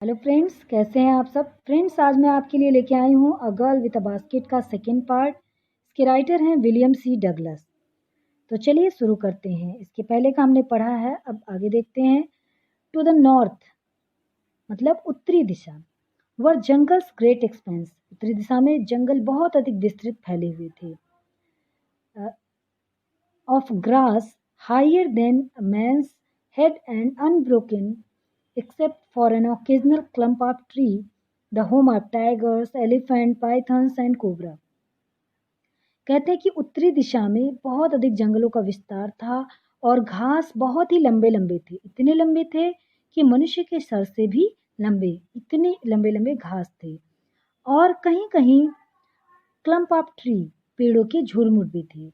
Hello friends, कैसे हैं आप सब। फ्रेंड्स, आज मैं आपके लिए लेके आई हूँ a girl with a basket का सेकेंड पार्ट। इसके राइटर हैं विलियम सी डगलस। तो चलिए शुरू करते हैं। इसके पहले का हमने पढ़ा है, अब आगे देखते हैं। टू द नॉर्थ मतलब उत्तरी दिशा। वर जंगल्स ग्रेट एक्सपेंस, उत्तरी दिशा में जंगल बहुत अधिक विस्तृत फैले हुए थे। Of grass higher than a man's head and unbroken except for an occasional clump of tree, the home of tigers, elephant, pythons and cobra। कहते हैं कि उत्तरी दिशा में बहुत अधिक जंगलों का विस्तार था और घास बहुत ही लंबे लंबे थे, इतने लंबे थे कि मनुष्य के सर से भी लंबे, इतने लंबे लंबे घास थे। और कहीं कहीं क्लम्प ऑफ ट्री, पेड़ों के झुरमुट भी थे।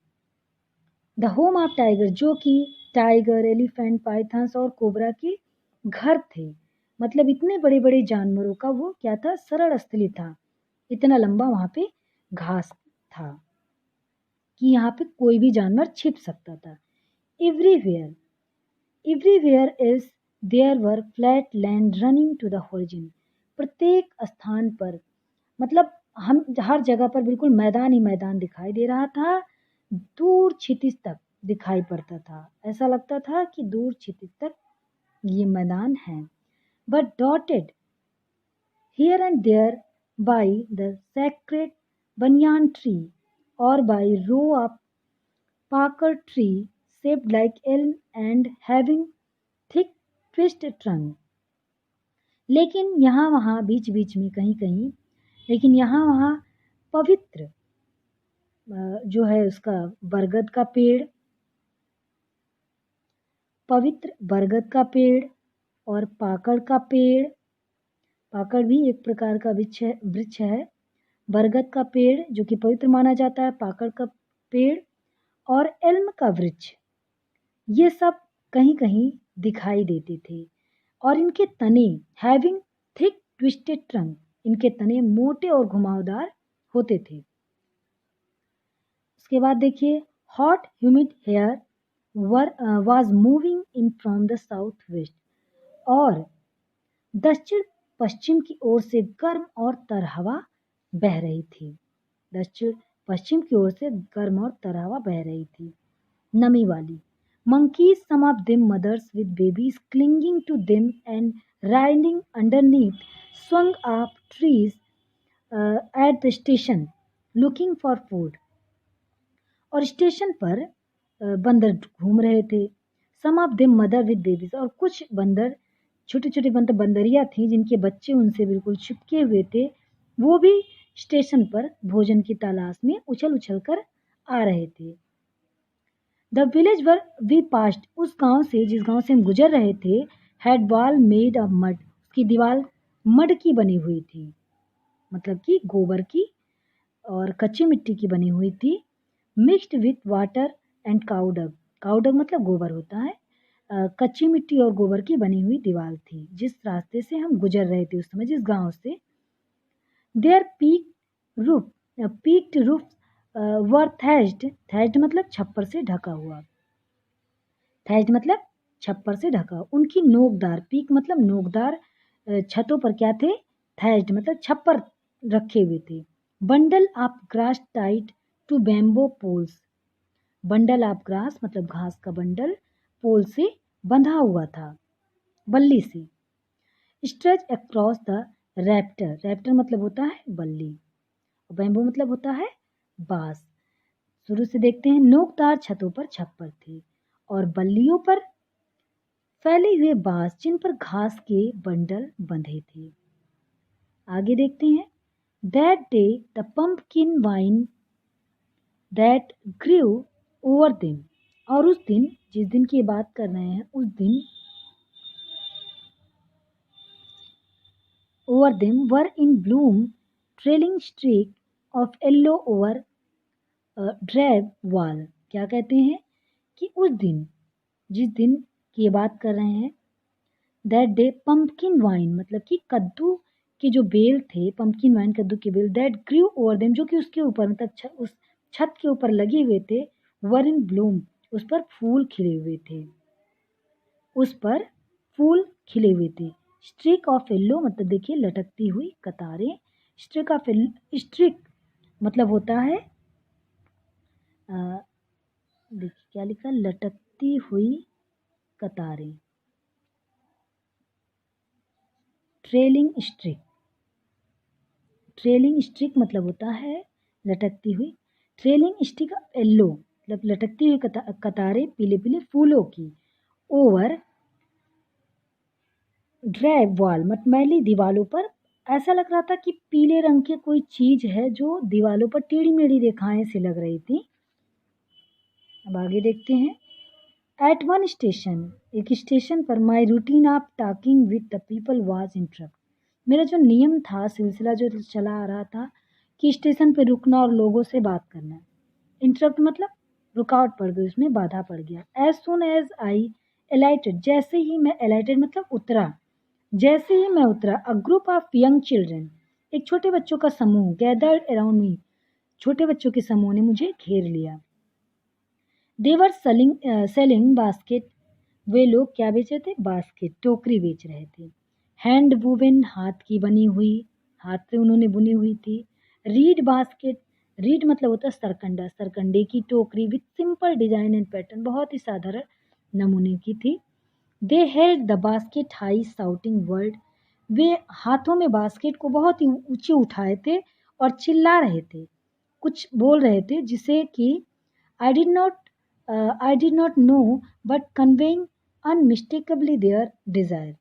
द होम ऑफ टाइगर, जो कि टाइगर, एलिफेंट, पाइथन्स और कोबरा के घर थे। मतलब इतने बड़े बड़े जानवरों का वो क्या था, शरण स्थली था। इतना लंबा वहां पे घास था कि यहाँ पे कोई भी जानवर छिप सकता था। Everywhere, everywhere is there were flat land running to the horizon. प्रत्येक स्थान पर मतलब हम हर जगह पर बिल्कुल मैदान ही मैदान दिखाई दे रहा था। दूर क्षितिज तक दिखाई पड़ता था, ऐसा लगता था कि दूर क्षितिज तक ये मैदान है। But dotted here and there by the sacred banyan tree or by row of parker tree shaped like elm and having thick twisted trunk। लेकिन यहाँ वहाँ बीच बीच में कहीं कहीं, लेकिन यहाँ वहाँ पवित्र जो है उसका बरगद का पेड़, पवित्र बरगद का पेड़ और पाकड़ का पेड़। पाकड़ भी एक प्रकार का वृक्ष है। बरगद का पेड़ जो कि पवित्र माना जाता है, पाकड़ का पेड़ और एल्म का वृक्ष, ये सब कहीं कहीं दिखाई देते थे। और इनके तने हैविंग थिक ट्विस्टेड ट्रंक, इनके तने मोटे और घुमावदार होते थे। उसके बाद देखिए, hot humid air was moving in from the southwest, और दक्षिण पश्चिम की ओर से गर्म और तर हवा बह रही थी। दक्षिण पश्चिम की ओर से गर्म और तर हवा बह रही थी, नमी वाली। monkeys, some of them mothers with babies clinging to them and riding underneath, swung up trees at the station looking for food। और स्टेशन पर बंदर घूम रहे थे। Some of them mother with babies, और कुछ बंदर, छोटे छोटे बंदरियां थी जिनके बच्चे उनसे बिल्कुल चिपके हुए थे, वो भी स्टेशन पर भोजन की तलाश में उछल उछल कर आ रहे थे। The village where we passed, उस गांव से, जिस गांव से हम गुजर रहे थे, had wall made of mud, उसकी दीवार मड की बनी हुई थी, मतलब कि गोबर की और कच्ची मिट्टी की बनी हुई थी। मिक्स्ड विथ वाटर एंड काउडग, काउडग मतलब गोबर होता है। कच्ची मिट्टी और गोबर की बनी हुई दीवार थी जिस रास्ते से हम गुजर रहे थे उस समय, जिस गांव से। देयर पीक्ड रूफ वर थैज्ड, थैज्ड मतलब छप्पर से ढका हुआ, थैज्ड मतलब छप्पर से ढका। उनकी नोकदार, पीक मतलब नोकदार छतों पर क्या थे, थैज्ड मतलब छप्पर रखे हुए थे। Bundle of grass tied to bamboo poles, bundle of grass मतलब घास का बंडल, पोल से बंधा हुआ था, बल्ली से। Stretch across the Raptor, Raptor मतलब होता है बल्ली, बैम्बो मतलब होता है बांस। शुरू से देखते हैं, नोकदार छतों पर छप्पर थे और बल्लियों पर फैले हुए बांस जिन पर घास के बंडल बंधे थे। आगे देखते हैं, that day the pumpkin vine that grew over them, और उस दिन, जिस दिन की बात कर रहे हैं, उस दिन over them were in Bloom, trailing streak of yellow over drab wall. क्या कहते हैं कि उस दिन, जिस दिन की बात कर रहे हैं, दैट डे पंपकिन वाइन मतलब कि कद्दू के जो बेल थे, पंपकिन वाइन कद्दू के बेल, दैट ग्रीव ओवर देम जो कि उसके ऊपर मतलब उस छत के ऊपर लगे हुए थे, वर इन ब्लूम उस पर फूल खिले हुए थे, उस पर फूल खिले हुए थे। स्ट्रिक ऑफ येल्लो मतलब देखिए लटकती हुई कतारें। स्ट्रिक मतलब होता है देखिए क्या लिखा, लटकती हुई कतारें। ट्रेलिंग स्ट्रिक, ट्रेलिंग स्ट्रिक मतलब होता है लटकती हुई। ट्रेलिंग स्टिक येल्लो मतलब लटकती हुई कतारें पीले पीले फूलों की। ओवर ड्राइव वॉल मटमैली दीवालों पर। ऐसा लग रहा था कि पीले रंग की कोई चीज है जो दीवालों पर टेढ़ी मेढ़ी रेखाएं से लग रही थी। अब आगे देखते हैं। एट वन स्टेशन, एक स्टेशन पर my routine of talking with the people was interrupt. मेरा जो नियम था, सिलसिला जो चला आ रहा था कि स्टेशन पर रुकना और लोगों से बात करना। इंटरप्ट मतलब रुकावट पड़ गई, उसमें बाधा पड़ गया। एज सुन एज आई एलाइटेड, जैसे ही मैं एलाइटेड मतलब उतरा, जैसे ही मैं उतरा, a group of young children, एक छोटे बच्चों का समूह, गैदर्ड अराउंड मी, छोटे बच्चों के समूह ने मुझे घेर लिया। देवर सेलिंग बास्केट, वे लोग क्या बेचे थे? बास्केट, टोकरी बेच रहे थे। हैंड वुवेन, हाथ की बनी हुई, हाथ से उन्होंने बुनी हुई थी। रीड बास्केट, रीड मतलब होता है सरकंडा, सरकंडे की टोकरी with simple design and pattern, बहुत ही साधारण नमूने की थी। They held the basket high shouting word, वे हाथों में बास्केट को बहुत ही ऊंचे उठाए थे और चिल्ला रहे थे, कुछ बोल रहे थे जिसे कि I did not I did not know but conveying unmistakably their desire.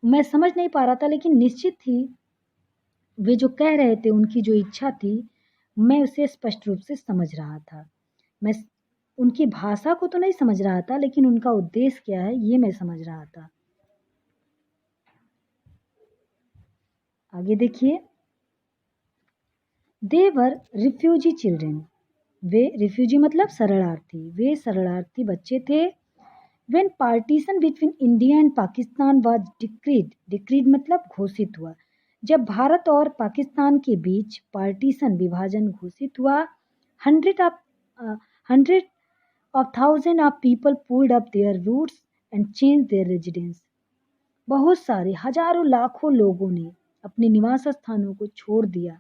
मैं समझ नहीं पा रहा था लेकिन निश्चित ही वे जो कह रहे थे, उनकी जो इच्छा थी, मैं उसे स्पष्ट रूप से समझ रहा था। मैं उनकी भाषा को तो नहीं समझ रहा था, लेकिन उनका उद्देश्य क्या है ये मैं समझ रहा था। आगे देखिए। दे वर रिफ्यूजी चिल्ड्रेन, वे रिफ्यूजी मतलब शरणार्थी, वे शरणार्थी बच्चे थे। When partition between India and Pakistan was decreed, decreed मतलब घोषित हुआ, जब भारत और पाकिस्तान के बीच पार्टीशन विभाजन घोषित हुआ, hundred of thousand of people pulled up their roots and change their residence. बहुत सारे हजारों लाखों लोगों ने अपने निवास स्थानों को छोड़ दिया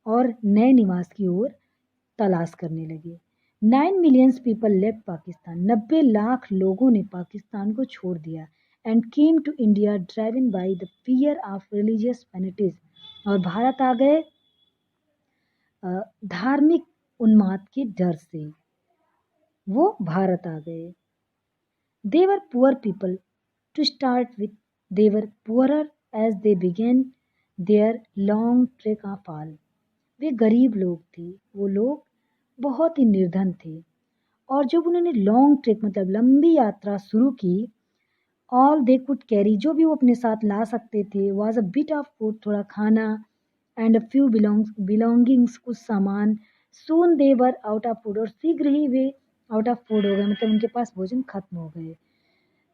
और नए निवास की ओर तलाश करने लगे। 9 millions people left Pakistan, 90 lakh लोगों ने पाकिस्तान को छोड़ दिया। And came to India driven by the fear of religious fanaticism, और भारत आ गए धार्मिक उन्माद के डर से, वो भारत आ गए। They were poor people to start with, they were poorer as they began their long trek of all, वे गरीब लोग थे, वो लोग बहुत ही निर्धन थे। और जब उन्होंने लॉन्ग ट्रिप मतलब लंबी यात्रा शुरू की, ऑल दे कुड कैरी, जो भी वो अपने साथ ला सकते थे, was a bit of food, थोड़ा खाना, एंड अ फ्यू बिलोंगिंग्स, कुछ सामान। सून दे वर आउट ऑफ फूड, और शीघ्र ही वे आउट ऑफ फूड हो गए, मतलब उनके पास भोजन खत्म हो गए।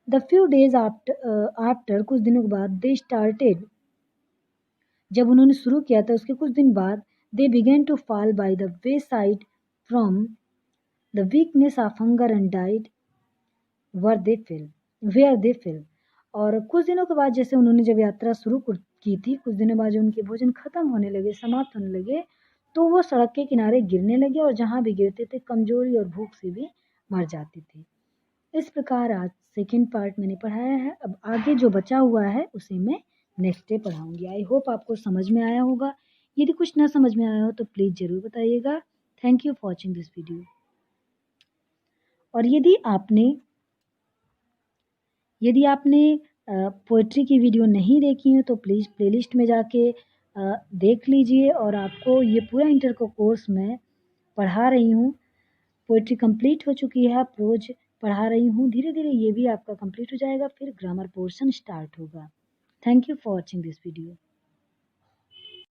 द फ्यू डेज आफ्टर, कुछ दिनों के बाद, दे स्टार्टेड, जब उन्होंने शुरू किया था उसके कुछ दिन बाद, they began to fall by the way side from the weakness of hunger and died where they fell. और कुछ दिनों के बाद, जैसे उन्होंने जब यात्रा शुरू की थी, कुछ दिनों बाद जो उनके भोजन खत्म होने लगे, समाप्त होने लगे, तो वो सड़क के किनारे गिरने लगे, और जहाँ भी गिरते थे कमजोरी और भूख से भी मर जाते थे। इस प्रकार आज सेकेंड पार्ट मैंने पढ़ाया है। अब आगे जो बचा हुआ है उसे मैं नेक्स्ट डे पढ़ाऊंगी। आई होप आपको समझ में आया होगा। यदि कुछ ना समझ में आया हो तो प्लीज़ ज़रूर बताइएगा। Thank you for watching this video. और यदि आपने पोइट्री की वीडियो नहीं देखी हो तो प्लीज़ प्लेलिस्ट में जाके देख लीजिए। और आपको ये पूरा इंटर का कोर्स मैं पढ़ा रही हूँ। पोइट्री कंप्लीट हो चुकी है, प्रोज पढ़ा रही हूँ। धीरे धीरे ये भी आपका कंप्लीट हो जाएगा, फिर ग्रामर पोर्शन स्टार्ट होगा। Thank you for watching this video.